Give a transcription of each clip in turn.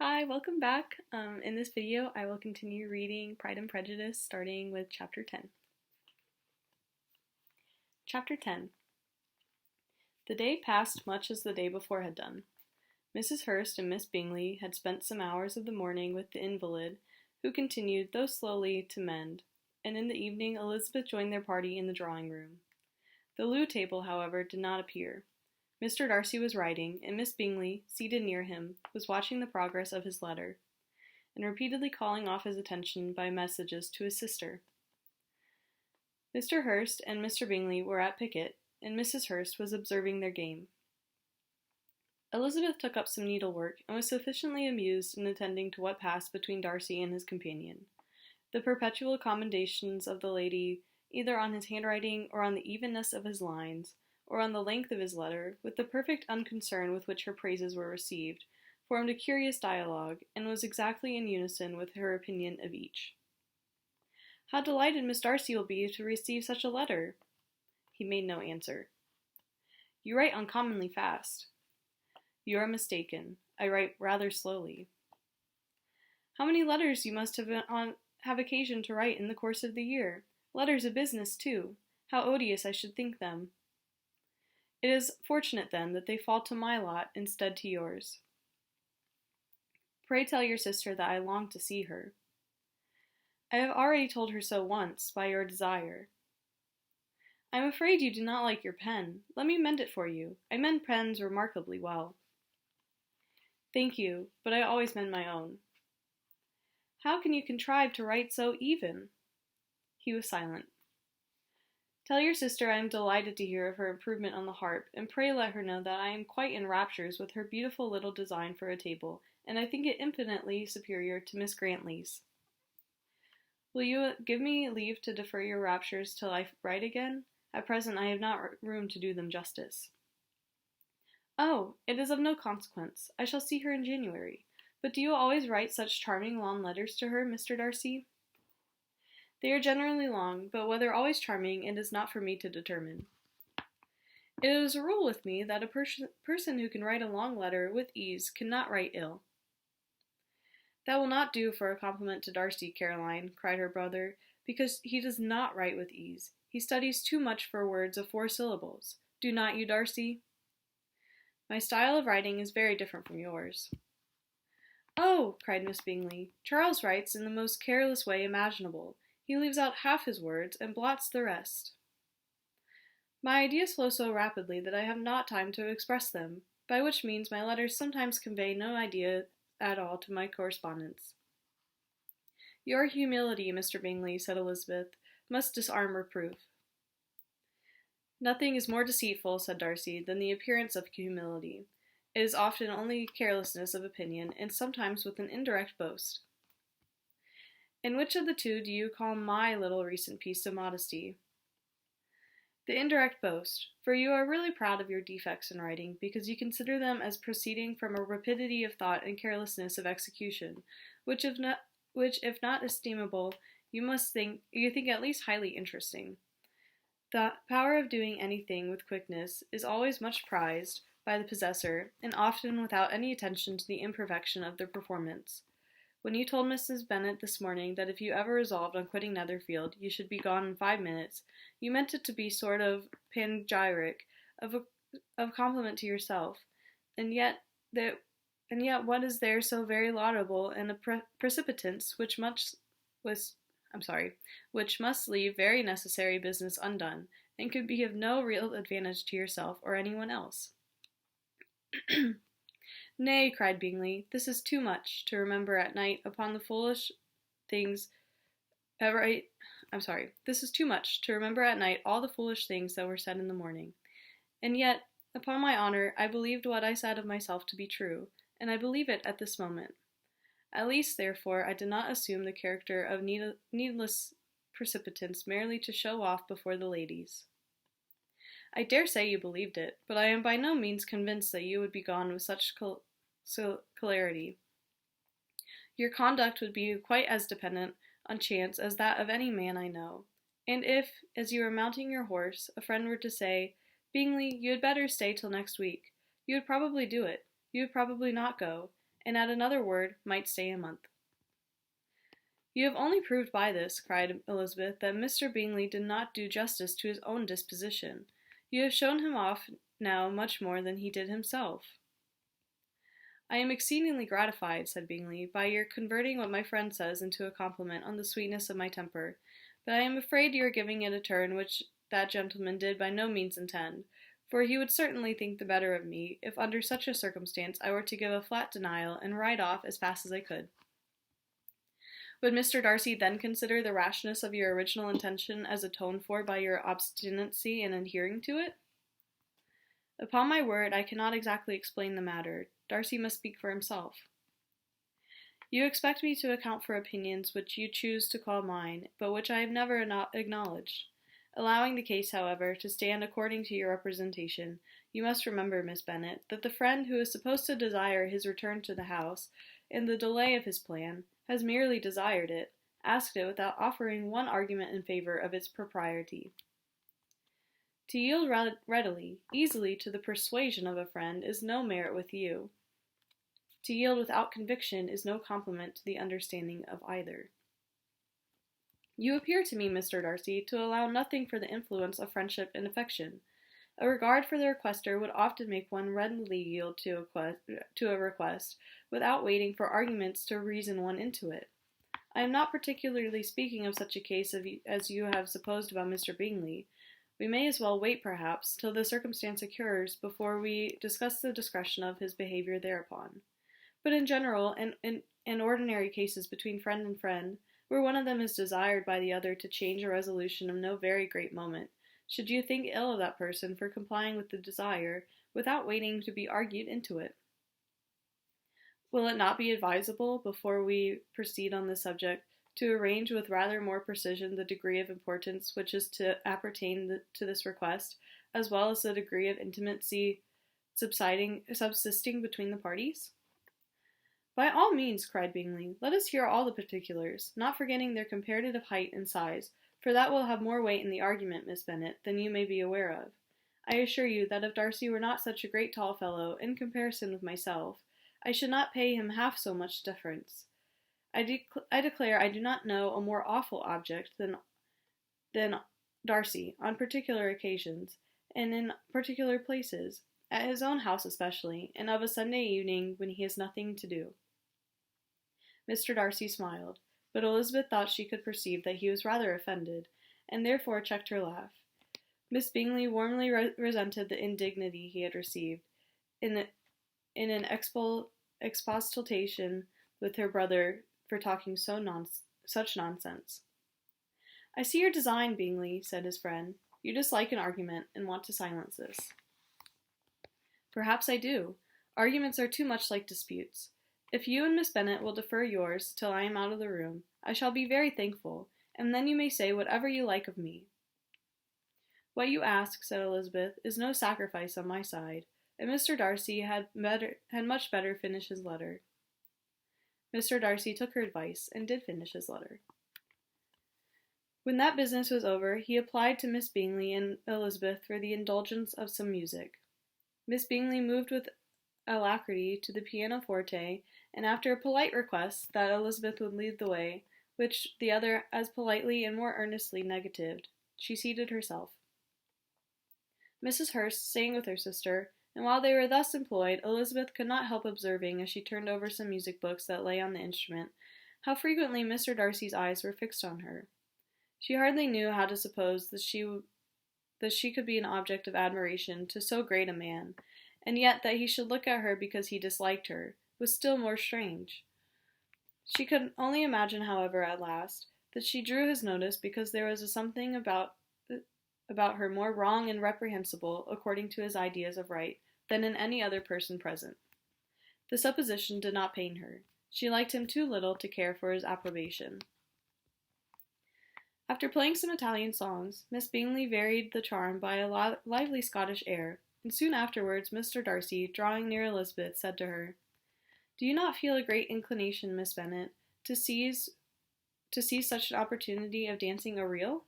Hi, welcome back. In this video, I will continue reading Pride and Prejudice, starting with Chapter 10. Chapter 10. The day passed much as the day before had done. Mrs. Hurst and Miss Bingley had spent some hours of the morning with the invalid, who continued, though slowly, to mend, and in the evening Elizabeth joined their party in the drawing-room. The loo table, however, did not appear. Mr. Darcy was writing, and Miss Bingley, seated near him, was watching the progress of his letter, and repeatedly calling off his attention by messages to his sister. Mr. Hurst and Mr. Bingley were at piquet, and Mrs. Hurst was observing their game. Elizabeth took up some needlework, and was sufficiently amused in attending to what passed between Darcy and his companion. The perpetual commendations of the lady, either on his handwriting or on the evenness of his lines, or on the length of his letter, with the perfect unconcern with which her praises were received, formed a curious dialogue, and was exactly in unison with her opinion of each. "How delighted Miss Darcy will be to receive such a letter!" He made no answer. "You write uncommonly fast." "You are mistaken. I write rather slowly." "How many letters you must have occasion to write in the course of the year! Letters of business, too! How odious I should think them!" "It is fortunate, then, that they fall to my lot instead to yours." "Pray tell your sister that I long to see her." "I have already told her so once, by your desire." "I am afraid you do not like your pen. Let me mend it for you. I mend pens remarkably well." "Thank you, but I always mend my own." "How can you contrive to write so even?" He was silent. "Tell your sister I am delighted to hear of her improvement on the harp, and pray let her know that I am quite in raptures with her beautiful little design for a table, and I think it infinitely superior to Miss Grantley's." "Will you give me leave to defer your raptures till I write again? At present I have not room to do them justice." "Oh, it is of no consequence. I shall see her in January. But do you always write such charming long letters to her, Mr. Darcy?" "They are generally long, but whether always charming it is not for me to determine. It is a rule with me that a person who can write a long letter with ease cannot write ill." "That will not do for a compliment to Darcy, Caroline," cried her brother, "because he does not write with ease. He studies too much for words of 4 syllables. Do not you, Darcy?" "My style of writing is very different from yours." "Oh!" cried Miss Bingley, "Charles writes in the most careless way imaginable. He leaves out half his words, and blots the rest." "My ideas flow so rapidly that I have not time to express them, by which means my letters sometimes convey no idea at all to my correspondents." "Your humility, Mr. Bingley," said Elizabeth, "must disarm reproof." "Nothing is more deceitful," said Darcy, "than the appearance of humility. It is often only carelessness of opinion, and sometimes with an indirect boast." "And which of the two do you call my little recent piece of modesty?" "The indirect boast, for you are really proud of your defects in writing, because you consider them as proceeding from a rapidity of thought and carelessness of execution, which if not estimable, you think at least highly interesting. The power of doing anything with quickness is always much prized by the possessor, and often without any attention to the imperfection of the performance. When you told Mrs. Bennet this morning that if you ever resolved on quitting Netherfield, you should be gone in 5 minutes, you meant it to be sort of panegyric, of compliment to yourself, and yet what is there so very laudable in a precipitance which must leave very necessary business undone, and could be of no real advantage to yourself or anyone else?" "Nay," cried Bingley, "this is too much to remember at night upon the foolish things This is too much to remember at night all the foolish things that were said in the morning. And yet, upon my honor, I believed what I said of myself to be true, and I believe it at this moment. At least, therefore, I did not assume the character of needless precipitance merely to show off before the ladies." "I dare say you believed it, but I am by no means convinced that you would be gone with such celerity. Your conduct would be quite as dependent on chance as that of any man I know. And if, as you were mounting your horse, a friend were to say, 'Bingley, you had better stay till next week,' you would probably do it. You would probably not go, and at another word might stay a month. You have only proved by this, cried Elizabeth, that Mr. Bingley did not do justice to his own disposition. You have shown him off now much more than he did himself. I am exceedingly gratified, said Bingley, by your converting what my friend says into a compliment on the sweetness of my temper, but I am afraid you are giving it a turn which that gentleman did by no means intend, for he would certainly think the better of me if under such a circumstance I were to give a flat denial and ride off as fast as I could. Would Mr. Darcy then consider the rashness of your original intention as atoned for by your obstinacy in adhering to it? Upon my word, I cannot exactly explain the matter. Darcy must speak for himself. You expect me to account for opinions which you choose to call mine, but which I have never acknowledged. Allowing the case, however, to stand according to your representation, you must remember, Miss Bennet, that the friend who is supposed to desire his return to the house, in the delay of his plan, has merely desired it, asked it without offering one argument in favor of its propriety. To yield readily, easily to the persuasion of a friend is no merit with you. To yield without conviction is no compliment to the understanding of either. You appear to me, Mr. Darcy, to allow nothing for the influence of friendship and affection. A regard for the requester would often make one readily yield to a request, without waiting for arguments to reason one into it. I am not particularly speaking of such a case as you have supposed about Mr. Bingley. We may as well wait, perhaps, till the circumstance occurs before we discuss the discretion of his behaviour thereupon. But in general, and in ordinary cases between friend and friend, where one of them is desired by the other to change a resolution of no very great moment, should you think ill of that person for complying with the desire, without waiting to be argued into it? Will it not be advisable, before we proceed on this subject, to arrange with rather more precision the degree of importance which is to appertain to this request, as well as the degree of intimacy subsisting between the parties? By all means, cried Bingley, let us hear all the particulars, not forgetting their comparative height and size, for that will have more weight in the argument, Miss Bennet, than you may be aware of. I assure you that if Darcy were not such a great tall fellow, in comparison with myself, I should not pay him half so much deference. I declare I do not know a more awful object than Darcy, on particular occasions, and in particular places, at his own house especially, and of a Sunday evening when he has nothing to do. Mr. Darcy smiled, but Elizabeth thought she could perceive that he was rather offended, and therefore checked her laugh. Miss Bingley warmly resented the indignity he had received, in an expostulation with her brother for talking such nonsense. I see your design, Bingley, said his friend. You dislike an argument, and want to silence this. Perhaps I do. Arguments are too much like disputes. If you and Miss Bennet will defer yours till I am out of the room, I shall be very thankful, and then you may say whatever you like of me. What you ask, said Elizabeth, is no sacrifice on my side, and Mr. Darcy had much better finish his letter. Mr. Darcy took her advice, and did finish his letter. When that business was over, he applied to Miss Bingley and Elizabeth for the indulgence of some music. Miss Bingley moved with alacrity to the pianoforte, and after a polite request that Elizabeth would lead the way, which the other as politely and more earnestly negatived, she seated herself. Mrs. Hurst sang with her sister, and while they were thus employed, Elizabeth could not help observing, as she turned over some music books that lay on the instrument, how frequently Mr. Darcy's eyes were fixed on her. She hardly knew how to suppose that she could be an object of admiration to so great a man, and yet that he should look at her because he disliked her was still more strange. She could only imagine, however, at last, that she drew his notice because there was something about her more wrong and reprehensible, according to his ideas of right, than in any other person present. The supposition did not pain her. She liked him too little to care for his approbation. After playing some Italian songs, Miss Bingley varied the charm by a lively Scottish air, and soon afterwards Mr. Darcy, drawing near Elizabeth, said to her, "Do you not feel a great inclination, Miss Bennet, to seize such an opportunity of dancing a reel?"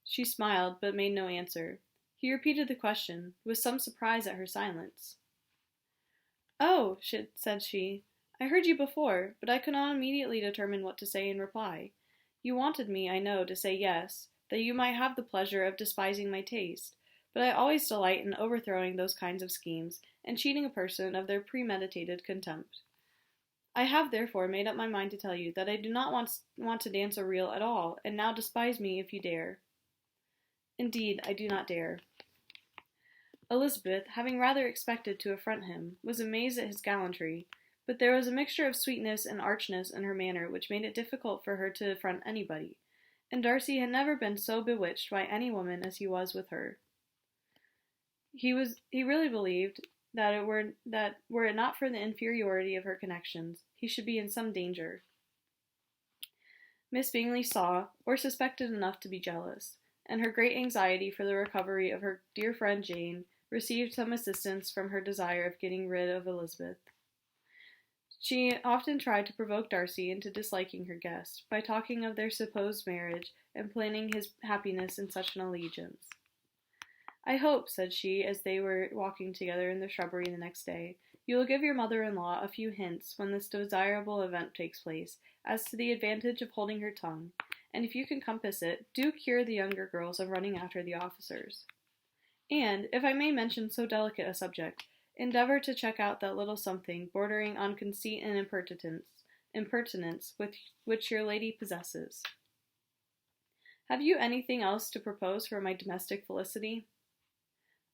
She smiled, but made no answer. He repeated the question, with some surprise at her silence. "Oh," said she, "I heard you before, but I could not immediately determine what to say in reply. You wanted me, I know, to say yes, that you might have the pleasure of despising my taste, but I always delight in overthrowing those kinds of schemes, and cheating a person of their premeditated contempt. I have therefore made up my mind to tell you that I do not want to dance a reel at all, and now despise me if you dare." "Indeed, I do not dare." Elizabeth, having rather expected to affront him, was amazed at his gallantry, but there was a mixture of sweetness and archness in her manner which made it difficult for her to affront anybody, and Darcy had never been so bewitched by any woman as he was with her. He really believed that were it not for the inferiority of her connections, he should be in some danger. Miss Bingley saw, or suspected enough to be jealous, and her great anxiety for the recovery of her dear friend Jane received some assistance from her desire of getting rid of Elizabeth. She often tried to provoke Darcy into disliking her guest, by talking of their supposed marriage, and planning his happiness in such an allegiance. "I hope," said she, as they were walking together in the shrubbery the next day, "you will give your mother-in-law a few hints, when this desirable event takes place, as to the advantage of holding her tongue, and if you can compass it, do cure the younger girls of running after the officers. And, if I may mention so delicate a subject, endeavor to check out that little something, bordering on conceit and impertinence which your lady possesses. Have you anything else to propose for my domestic felicity?"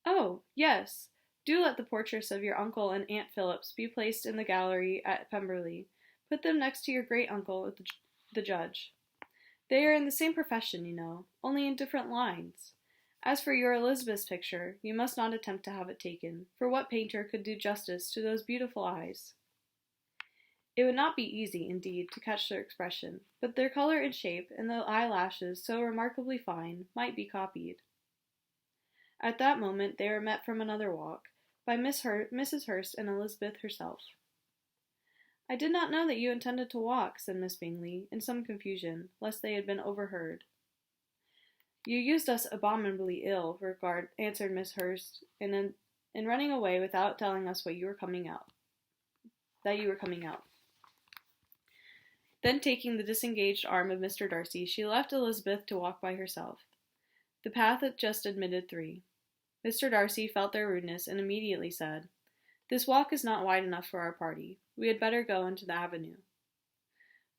"Oh, yes! Do let the portraits of your uncle and Aunt Phillips be placed in the gallery at Pemberley. Put them next to your great-uncle, the judge. They are in the same profession, you know, only in different lines. As for your Elizabeth's picture, you must not attempt to have it taken, for what painter could do justice to those beautiful eyes?" It would not be easy, indeed, to catch their expression, but their color and shape, and the eyelashes, so remarkably fine, might be copied. At that moment they were met from another walk, by Mrs. Hurst and Elizabeth herself. "I did not know that you intended to walk," said Miss Bingley, in some confusion, lest they had been overheard. "You used us abominably ill," answered Miss Hurst, in running away without telling us that you were coming out. Then taking the disengaged arm of Mr. Darcy, she left Elizabeth to walk by herself. The path had just admitted 3. Mr. Darcy felt their rudeness, and immediately said, "This walk is not wide enough for our party. We had better go into the avenue."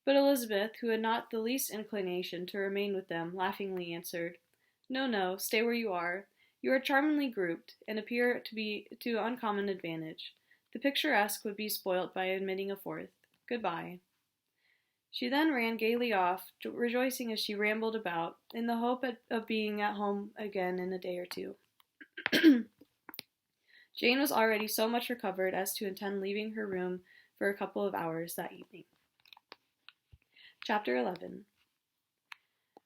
But Elizabeth, who had not the least inclination to remain with them, laughingly answered, "No, no, stay where you are. You are charmingly grouped, and appear to be to uncommon advantage. The picturesque would be spoilt by admitting a 4th. Good-bye." She then ran gaily off, rejoicing as she rambled about, in the hope of being at home again in a day or 2. Jane was already so much recovered as to intend leaving her room for a couple of hours that evening. Chapter 11.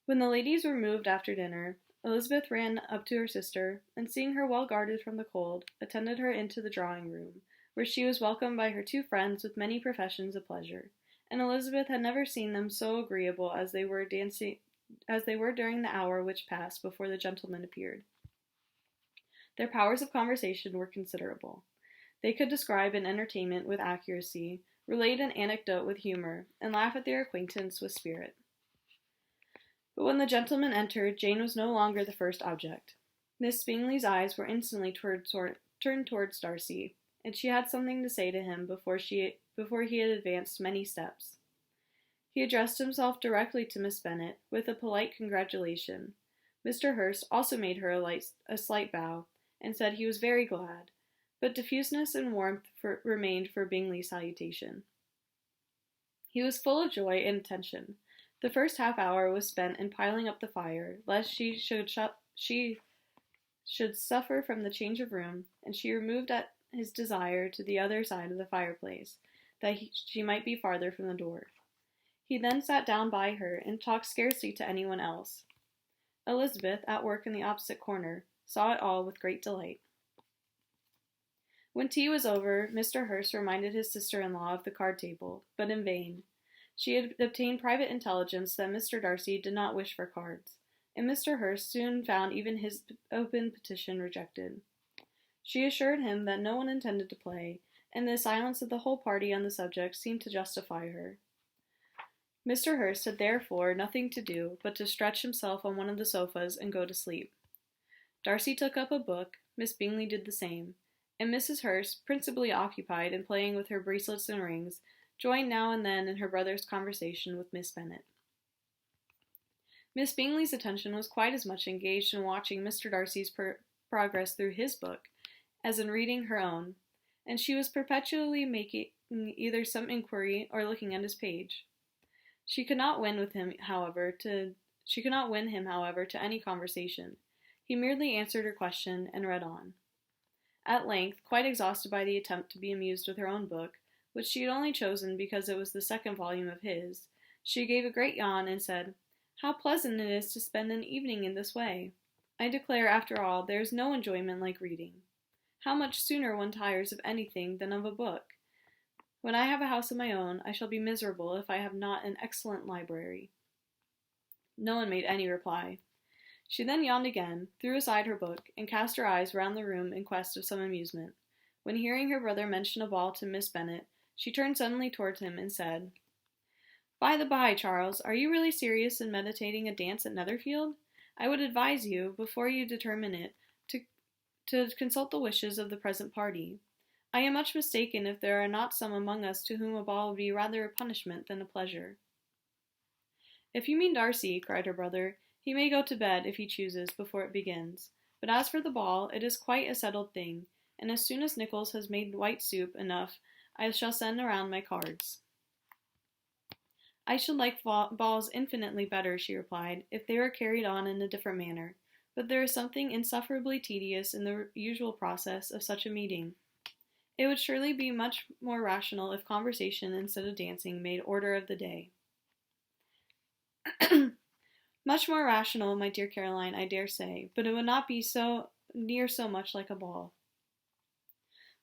When the ladies were moved after dinner, Elizabeth ran up to her sister, and seeing her well guarded from the cold, attended her into the drawing-room, where she was welcomed by her 2 friends with many professions of pleasure, and Elizabeth had never seen them so agreeable as they were during the hour which passed before the gentlemen appeared. Their powers of conversation were considerable. They could describe an entertainment with accuracy, relate an anecdote with humor, and laugh at their acquaintance with spirit. But when the gentlemen entered, Jane was no longer the first object. Miss Bingley's eyes were instantly turned towards Darcy, and she had something to say to him before he had advanced many steps. He addressed himself directly to Miss Bennet, with a polite congratulation. Mr. Hurst also made her a slight bow, and said he was very glad, but diffuseness and warmth remained for Bingley's salutation. He was full of joy and attention. The first half-hour was spent in piling up the fire, lest she should suffer from the change of room, and she removed at his desire to the other side of the fireplace, that she might be farther from the door. He then sat down by her, and talked scarcely to anyone else. Elizabeth, at work in the opposite corner, saw it all with great delight. When tea was over, Mr. Hurst reminded his sister-in-law of the card-table, but in vain. She had obtained private intelligence that Mr. Darcy did not wish for cards, and Mr. Hurst soon found even his open petition rejected. She assured him that no one intended to play, and the silence of the whole party on the subject seemed to justify her. Mr. Hurst had therefore nothing to do but to stretch himself on one of the sofas and go to sleep. Darcy took up a book, Miss Bingley did the same, and Mrs. Hurst, principally occupied in playing with her bracelets and rings, joined now and then in her brother's conversation with Miss Bennet. Miss Bingley's attention was quite as much engaged in watching Mr. Darcy's progress through his book as in reading her own, and she was perpetually making either some inquiry or looking at his page. She could not win him, however, to any conversation. He merely answered her question and read on. At length, quite exhausted by the attempt to be amused with her own book, which she had only chosen because it was the second volume of his, she gave a great yawn and said, "How pleasant it is to spend an evening in this way! I declare, after all, there is no enjoyment like reading. How much sooner one tires of anything than of a book! When I have a house of my own, I shall be miserable if I have not an excellent library." No one made any reply. She then yawned again, threw aside her book, and cast her eyes round the room in quest of some amusement, when hearing her brother mention a ball to Miss Bennet, she turned suddenly towards him and said, "By the by, Charles, are you really serious in meditating a dance at Netherfield? I would advise you, before you determine it, to consult the wishes of the present party. I am much mistaken if there are not some among us to whom a ball would be rather a punishment than a pleasure." "If you mean Darcy," cried her brother, "he may go to bed, if he chooses, before it begins. But as for the ball, it is quite a settled thing, and as soon as Nicholas has made white soup enough, I shall send around my cards." "I should like balls infinitely better," she replied, "if they were carried on in a different manner, but there is something insufferably tedious in the usual process of such a meeting. It would surely be much more rational if conversation instead of dancing made order of the day." "Much more rational, my dear Caroline, I dare say, but it would not be so much like a ball."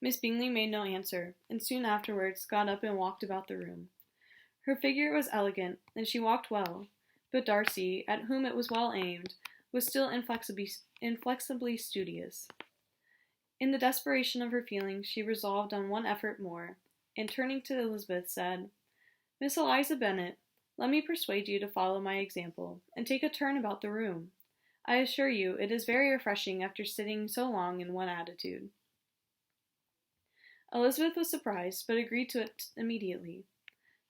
Miss Bingley made no answer, and soon afterwards got up and walked about the room. Her figure was elegant, and she walked well, but Darcy, at whom it was well aimed, was still inflexibly studious. In the desperation of her feelings, she resolved on one effort more, and turning to Elizabeth, said, "Miss Eliza Bennet, let me persuade you to follow my example, and take a turn about the room. I assure you it is very refreshing after sitting so long in one attitude." Elizabeth was surprised, but agreed to it immediately.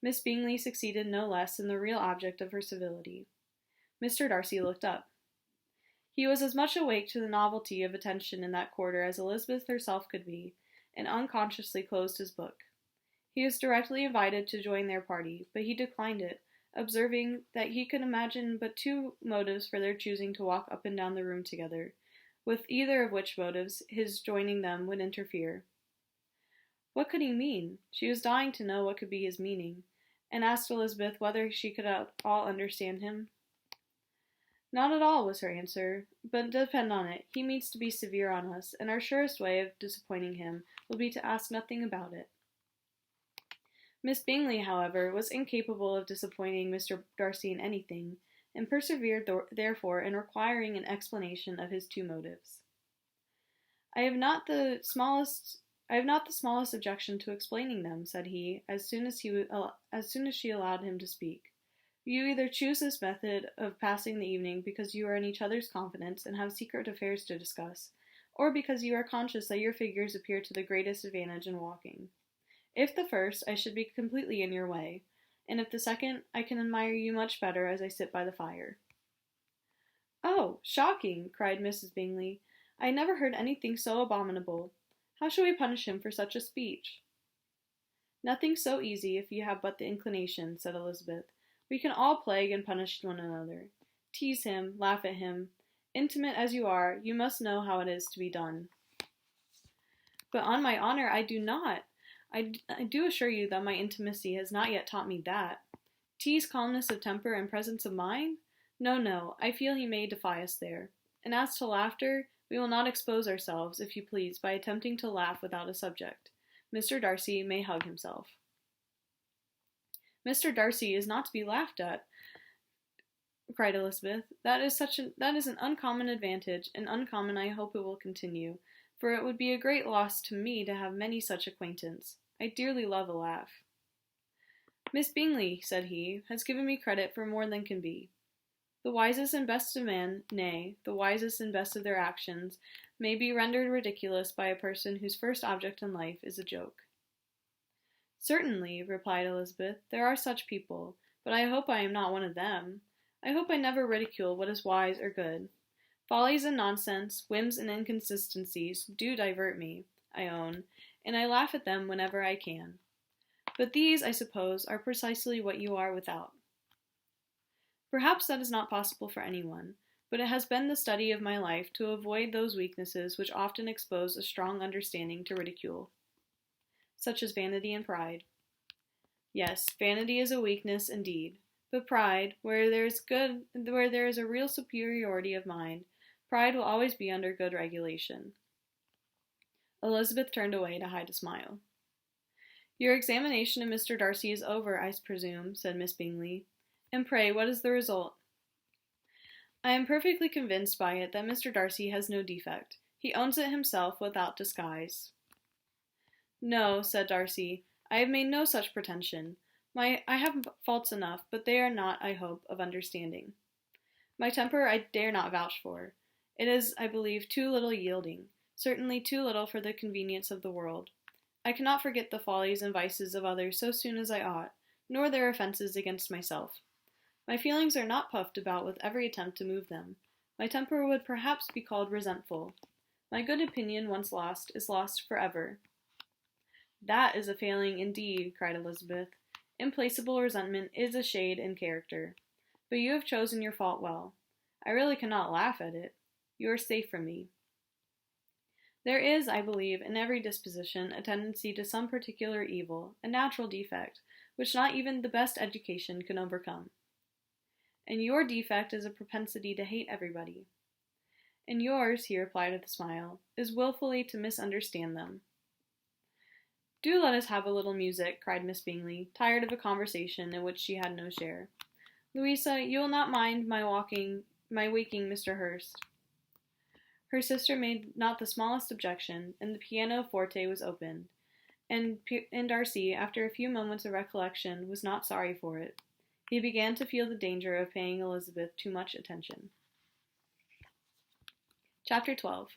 Miss Bingley succeeded no less in the real object of her civility. Mr. Darcy looked up. He was as much awake to the novelty of attention in that quarter as Elizabeth herself could be, and unconsciously closed his book. He was directly invited to join their party, but he declined it, observing that he could imagine but two motives for their choosing to walk up and down the room together, with either of which motives his joining them would interfere. What could he mean? She was dying to know what could be his meaning, and asked Elizabeth whether she could at all understand him. "Not at all," was her answer, "but depend on it, he means to be severe on us, and our surest way of disappointing him will be to ask nothing about it." Miss Bingley, however, was incapable of disappointing Mr. Darcy in anything, and persevered therefore in requiring an explanation of his two motives. I have not the smallest objection to explaining them," said he, as soon as she allowed him to speak. "You either choose this method of passing the evening because you are in each other's confidence and have secret affairs to discuss, or because you are conscious that your figures appear to the greatest advantage in walking. If the first, I should be completely in your way, and if the second, I can admire you much better as I sit by the fire." "Oh, shocking!" cried Mrs. Bingley. "I never heard anything so abominable. How shall we punish him for such a speech?" "Nothing so easy if you have but the inclination," said Elizabeth. "We can all plague and punish one another. Tease him, laugh at him. Intimate as you are, you must know how it is to be done." "But on my honor, I do not. I do assure you that my intimacy has not yet taught me that. Tease calmness of temper and presence of mind? No, I feel he may defy us there. And as to laughter, we will not expose ourselves, if you please, by attempting to laugh without a subject. Mr. Darcy may hug himself." "Mr. Darcy is not to be laughed at," cried Elizabeth. That is an uncommon advantage, and uncommon I hope it will continue, for it would be a great loss to me to have many such acquaintance. I dearly love a laugh. Miss Bingley, said he, has given me credit for more than can be. The wisest and best of men, nay, the wisest and best of their actions, may be rendered ridiculous by a person whose first object in life is a joke. Certainly, replied Elizabeth, there are such people, but I hope I am not one of them. I hope I never ridicule what is wise or good. Follies and nonsense, whims and inconsistencies do divert me, I own, and I laugh at them whenever I can. But these, I suppose, are precisely what you are without. Perhaps that is not possible for anyone, but it has been the study of my life to avoid those weaknesses which often expose a strong understanding to ridicule, such as vanity and pride. Yes, vanity is a weakness indeed, but pride, where there is a real superiority of mind, pride will always be under good regulation. Elizabeth turned away to hide a smile. Your examination of Mr. Darcy is over, I presume, said Miss Bingley. And pray, what is the result? I am perfectly convinced by it that Mr. Darcy has no defect. He owns it himself without disguise. No, said Darcy, I have made no such pretension. I have faults enough, but they are not, I hope, of understanding. My temper I dare not vouch for. It is, I believe, too little yielding, certainly too little for the convenience of the world. I cannot forget the follies and vices of others so soon as I ought, nor their offences against myself. My feelings are not puffed about with every attempt to move them. My temper would perhaps be called resentful. My good opinion, once lost, is lost forever. That is a failing indeed, cried Elizabeth. Implacable resentment is a shade in character. But you have chosen your fault well. I really cannot laugh at it. You are safe from me. There is, I believe, in every disposition a tendency to some particular evil, a natural defect, which not even the best education can overcome. And your defect is a propensity to hate everybody. And yours, he replied with a smile, is wilfully to misunderstand them. Do let us have a little music, cried Miss Bingley, tired of a conversation in which she had no share. Louisa, you will not mind my waking Mr. Hurst. Her sister made not the smallest objection, and the pianoforte was opened, and Darcy, after a few moments of recollection, was not sorry for it. He began to feel the danger of paying Elizabeth too much attention. Chapter 12.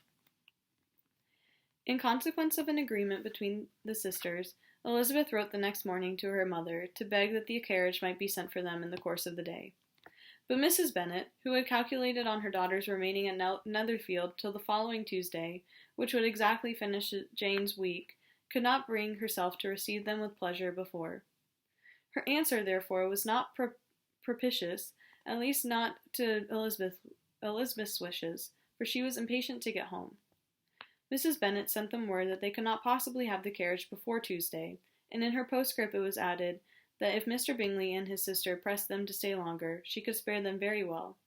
In consequence of an agreement between the sisters, Elizabeth wrote the next morning to her mother to beg that the carriage might be sent for them in the course of the day. But Mrs. Bennet, who had calculated on her daughters remaining at Netherfield till the following Tuesday, which would exactly finish Jane's week, could not bring herself to receive them with pleasure before. Her answer, therefore, was not propitious, at least not to Elizabeth's wishes, for she was impatient to get home. Mrs. Bennet sent them word that they could not possibly have the carriage before Tuesday, and in her postscript it was added that if Mr. Bingley and his sister pressed them to stay longer, she could spare them very well.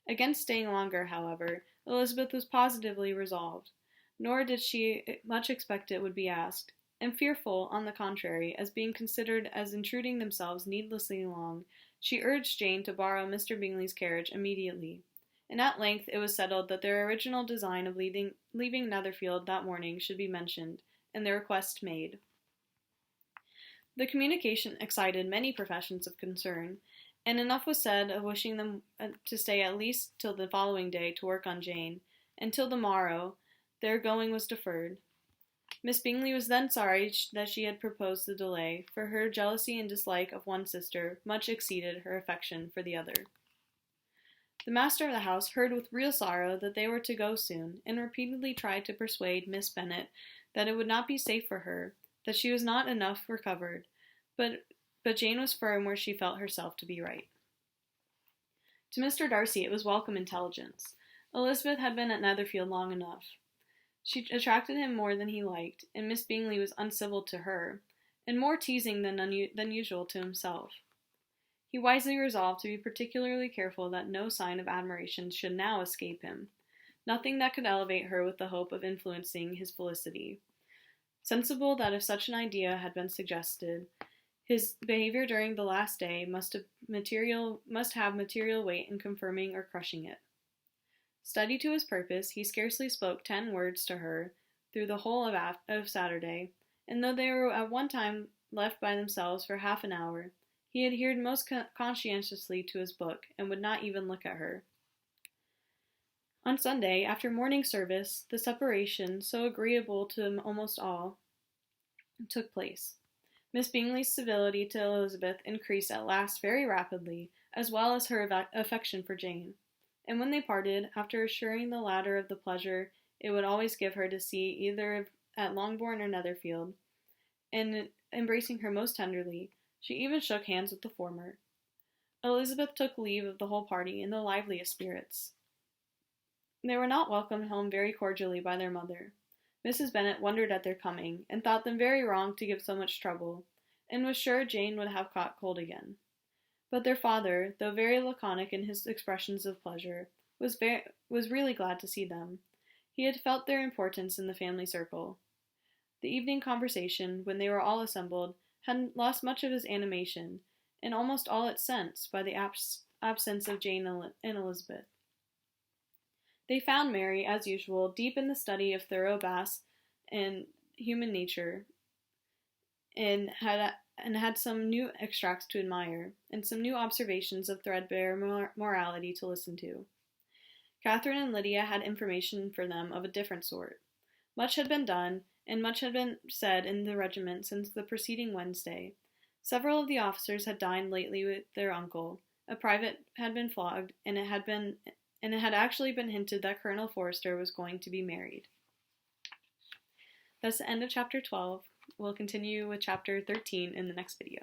Against staying longer, however, Elizabeth was positively resolved, nor did she much expect it would be asked, and fearful, on the contrary, as being considered as intruding themselves needlessly long, she urged Jane to borrow Mr. Bingley's carriage immediately, and at length it was settled that their original design of leaving Netherfield that morning should be mentioned, and the request made. The communication excited many professions of concern, and enough was said of wishing them to stay at least till the following day to work on Jane, and till the morrow their going was deferred. Miss Bingley was then sorry that she had proposed the delay, for her jealousy and dislike of one sister much exceeded her affection for the other. The master of the house heard with real sorrow that they were to go soon, and repeatedly tried to persuade Miss Bennet that it would not be safe for her, that she was not enough recovered, but Jane was firm where she felt herself to be right. To Mr. Darcy it was welcome intelligence. Elizabeth had been at Netherfield long enough. She attracted him more than he liked, and Miss Bingley was uncivil to her, and more teasing than usual to himself. He wisely resolved to be particularly careful that no sign of admiration should now escape him, nothing that could elevate her with the hope of influencing his felicity. Sensible that if such an idea had been suggested, his behavior during the last day must have material weight in confirming or crushing it. Studied to his purpose, he scarcely spoke 10 words to her through the whole of Saturday, and though they were at one time left by themselves for half an hour, he adhered most conscientiously to his book, and would not even look at her. On Sunday, after morning service, the separation, so agreeable to almost all, took place. Miss Bingley's civility to Elizabeth increased at last very rapidly, as well as her affection for Jane. And when they parted, after assuring the latter of the pleasure it would always give her to see either at Longbourn or Netherfield, and embracing her most tenderly, she even shook hands with the former. Elizabeth took leave of the whole party in the liveliest spirits. They were not welcomed home very cordially by their mother. Mrs. Bennet wondered at their coming, and thought them very wrong to give so much trouble, and was sure Jane would have caught cold again. But their father, though very laconic in his expressions of pleasure, was really glad to see them. He had felt their importance in the family circle. The evening conversation, when they were all assembled, had lost much of its animation, and almost all its sense, by the absence of Jane and Elizabeth. They found Mary, as usual, deep in the study of thorough Bass and human nature, and had some new extracts to admire, and some new observations of threadbare morality to listen to. Catherine and Lydia had information for them of a different sort. Much had been done, and much had been said in the regiment since the preceding Wednesday. Several of the officers had dined lately with their uncle. A private had been flogged, and it had actually been hinted that Colonel Forster was going to be married. That's the end of chapter 12. We'll continue with chapter 13 in the next video.